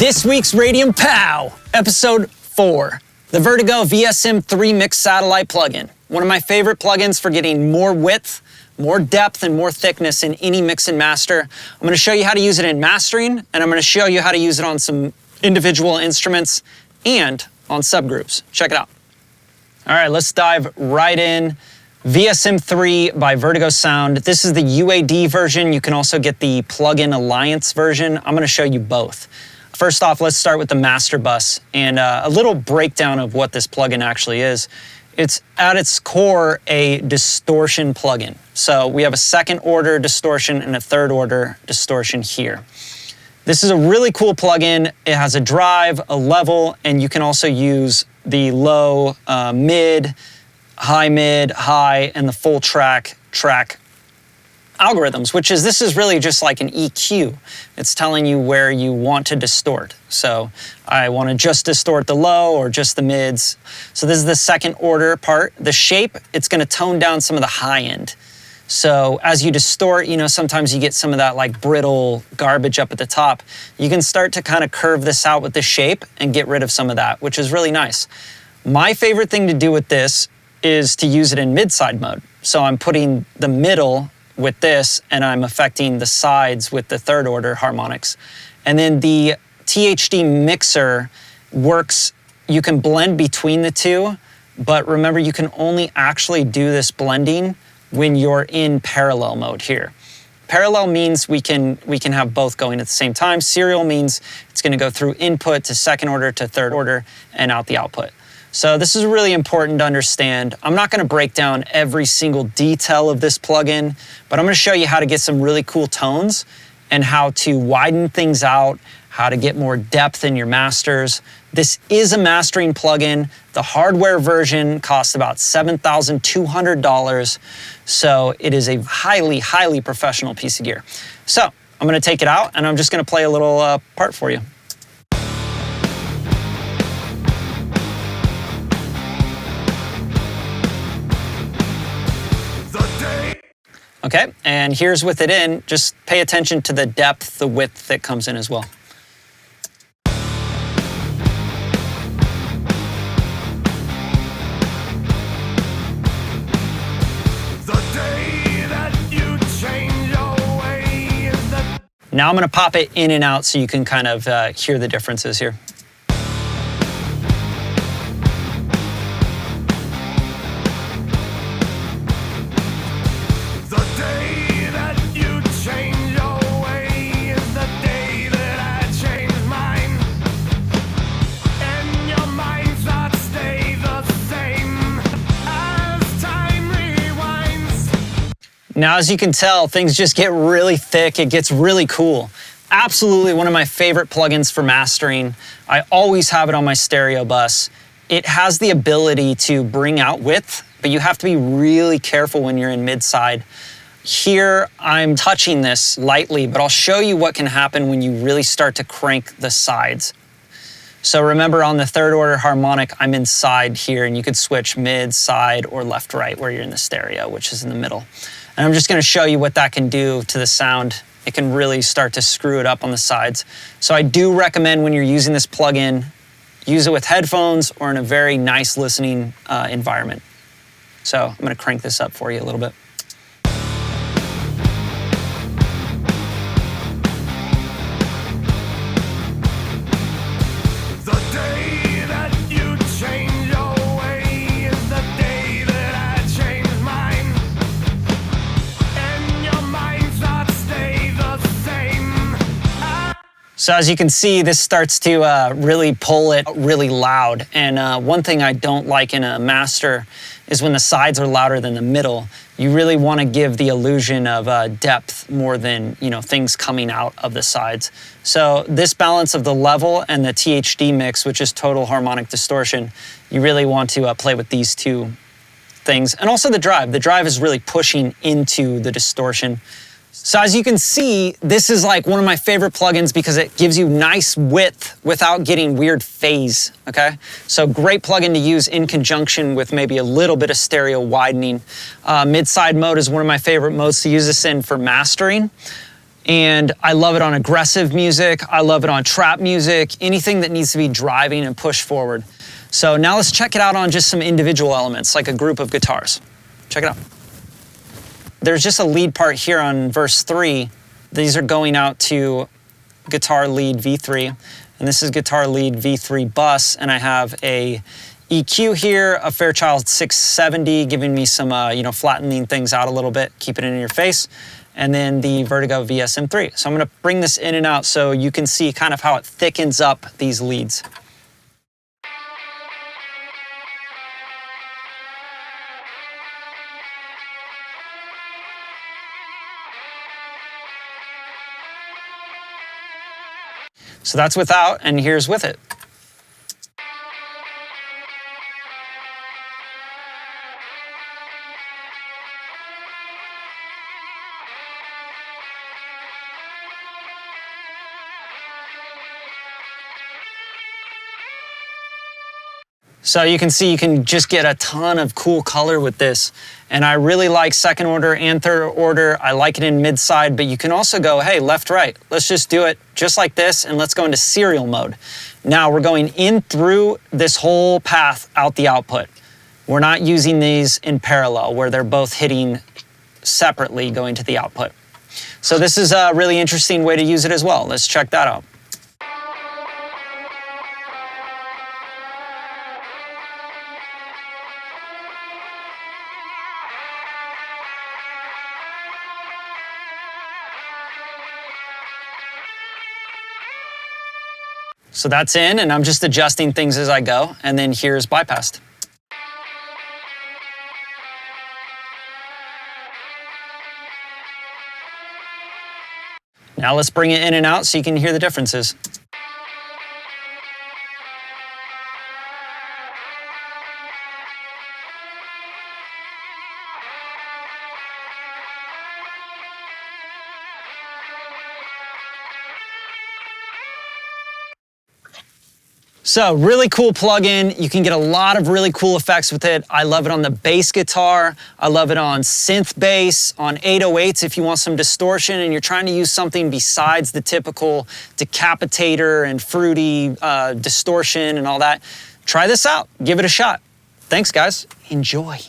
This week's Radium Pow, episode 4, the Vertigo VSM-3 mixed satellite plugin. One of my favorite plugins for getting more width, more depth, and more thickness in any mix and master. I'm going to show you how to use it in mastering, and I'm going to show you how to use it on some individual instruments and on subgroups. Check it out. All right, let's dive right in. VSM-3 by Vertigo Sound. This is the UAD version. You can also get the Plugin Alliance version. I'm going to show you both. First off, let's start with the master bus and a little breakdown of what this plugin actually is. It's at its core a distortion plugin. So we have a second order distortion and a third order distortion here. This is a really cool plugin. It has a drive, a level, and you can also use the low, mid, high, and the full track algorithms, this is really just like an EQ. It's telling you where you want to distort. So I want to just distort the low or just the mids. So this is the second order part. The shape, it's going to tone down some of the high end. So as you distort, sometimes you get some of that like brittle garbage up at the top. You can start to kind of curve this out with the shape and get rid of some of that, which is really nice. My favorite thing to do with this is to use it in mid-side mode. So I'm putting the middle with this, and I'm affecting the sides with the third order harmonics. And then the THD mixer works, you can blend between the two, but remember you can only actually do this blending when you're in parallel mode here. Parallel means we can have both going at the same time. Serial means it's gonna go through input to second order to third order and out the output. So this is really important to understand. I'm not gonna break down every single detail of this plugin, but I'm gonna show you how to get some really cool tones and how to widen things out, how to get more depth in your masters. This is a mastering plugin. The hardware version costs about $7,200. So it is a highly, highly professional piece of gear. So I'm gonna take it out and I'm just gonna play a little part for you. Okay, and here's with it in. Just pay attention to the depth, the width that comes in as well. Now I'm gonna pop it in and out so you can kind of hear the differences here. Now, as you can tell, things just get really thick. It gets really cool. Absolutely one of my favorite plugins for mastering. I always have it on my stereo bus. It has the ability to bring out width, but you have to be really careful when you're in mid-side. Here, I'm touching this lightly, but I'll show you what can happen when you really start to crank the sides. So remember, on the third order harmonic, I'm inside here, and you could switch mid, side, or left, right, where you're in the stereo, which is in the middle. And I'm just gonna show you what that can do to the sound. It can really start to screw it up on the sides. So I do recommend when you're using this plugin, use it with headphones or in a very nice listening environment. So I'm gonna crank this up for you a little bit. So as you can see, this starts to really pull it really loud. And one thing I don't like in a master is when the sides are louder than the middle. You really want to give the illusion of depth more than things coming out of the sides. So this balance of the level and the THD mix, which is total harmonic distortion, you really want to play with these two things. And also the drive. The drive is really pushing into the distortion. So as you can see, this is like one of my favorite plugins because it gives you nice width without getting weird phase, okay? So great plugin to use in conjunction with maybe a little bit of stereo widening. Mid-side mode is one of my favorite modes to use this in for mastering. And I love it on aggressive music. I love it on trap music, anything that needs to be driving and push forward. So now let's check it out on just some individual elements, like a group of guitars. Check it out. There's just a lead part here on verse 3. These are going out to guitar lead V3, and this is guitar lead V3 bus, and I have a EQ here, a Fairchild 670, giving me some, flattening things out a little bit, keep it in your face, and then the Vertigo VSM-3. So I'm gonna bring this in and out so you can see kind of how it thickens up these leads. So that's without, and here's with it. So you can see you can just get a ton of cool color with this. And I really like second order and third order. I like it in mid-side, but you can also go, hey, left, right. Let's just do it just like this, and let's go into serial mode. Now we're going in through this whole path out the output. We're not using these in parallel where they're both hitting separately going to the output. So this is a really interesting way to use it as well. Let's check that out. So that's in, and I'm just adjusting things as I go, and then here's bypassed. Now let's bring it in and out so you can hear the differences. So really cool plugin. You can get a lot of really cool effects with it. I love it on the bass guitar. I love it on synth bass, on 808s if you want some distortion and you're trying to use something besides the typical decapitator and fruity distortion and all that. Try this out, give it a shot. Thanks guys, enjoy.